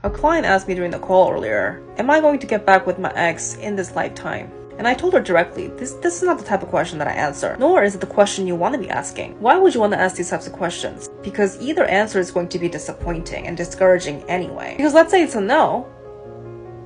A client asked me during the call earlier, am I going to get back with my ex in this lifetime? And I told her directly, this is not the type of question that I answer, nor is it the question you want to be asking. Why would you want to ask these types of questions? Because either answer is going to be disappointing and discouraging anyway. Because let's say it's a no,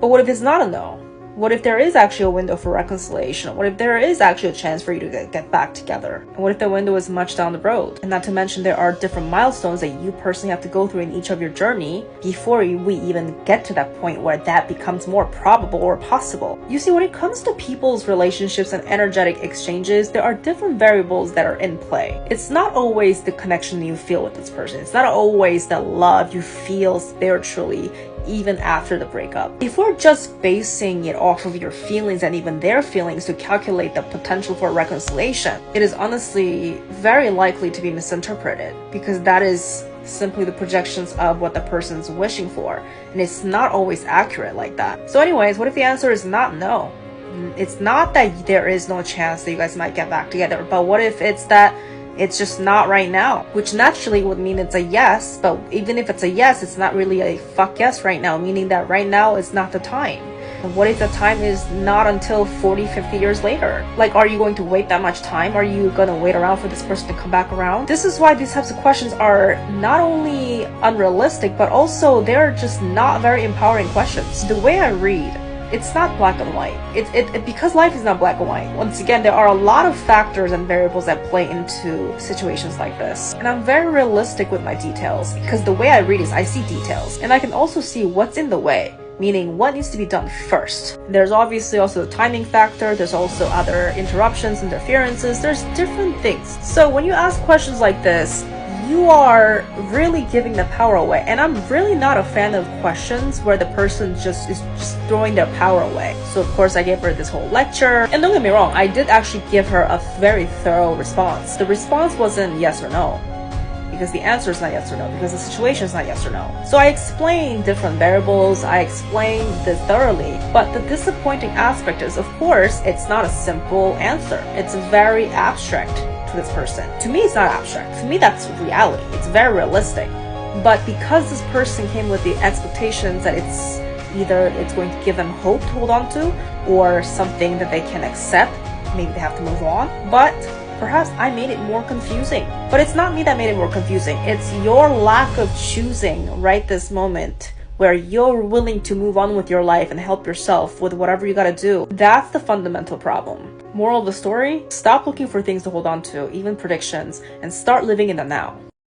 but what if it's not a no? What if there is actually a window for reconciliation? What if there is actually a chance for you to get back together? And what if the window is much down the road? And not to mention there are different milestones that you personally have to go through in each of your journey before we even get to that point where that becomes more probable or possible. You see, when it comes to people's relationships and energetic exchanges, there are different variables that are in play. It's not always the connection you feel with this person. It's not always the love you feel spiritually even after the breakup. If we're just basing it off of your feelings and even their feelings to calculate the potential for reconciliation, it is honestly very likely to be misinterpreted, because that is simply the projections of what the person's wishing for, and it's not always accurate like that. So anyways, what if the answer is not no? It's not that there is no chance that you guys might get back together, but what if it's that it's just not right now, which naturally would mean it's a yes. But even if it's a yes, it's not really a fuck yes right now, meaning that right now is not the time. And what if the time is not until 40-50 years later? Like, are you going to wait that much time? Are you gonna wait around for this person to come back around? This is why these types of questions are not only unrealistic, but also they're just not very empowering questions. The way I read, it's not black and white. Because life is not black and white. Once again, there are a lot of factors and variables that play into situations like this. And I'm very realistic with my details, because the way I read is I see details. And I can also see what's in the way, meaning what needs to be done first. There's obviously also the timing factor. There's also other interruptions, interferences. There's different things. So when you ask questions like this, you are really giving the power away. And I'm really not a fan of questions where the person just is throwing their power away. So of course I gave her this whole lecture, and don't get me wrong, I did actually give her a very thorough response. The response wasn't yes or no, because the answer is not yes or no, because the situation is not yes or no. So I explained different variables, I explained this thoroughly, but the disappointing aspect is, of course, it's not a simple answer. It's very abstract to this person. To me, it's not abstract. To me, that's reality. It's very realistic. But because this person came with the expectations that it's either it's going to give them hope to hold on to, or something that they can accept, maybe they have to move on. But perhaps I made it more confusing. But it's not me that made it more confusing. It's your lack of choosing right this moment, where you're willing to move on with your life and help yourself with whatever you gotta do. That's the fundamental problem. Moral of the story, stop looking for things to hold on to, even predictions, and start living in the now.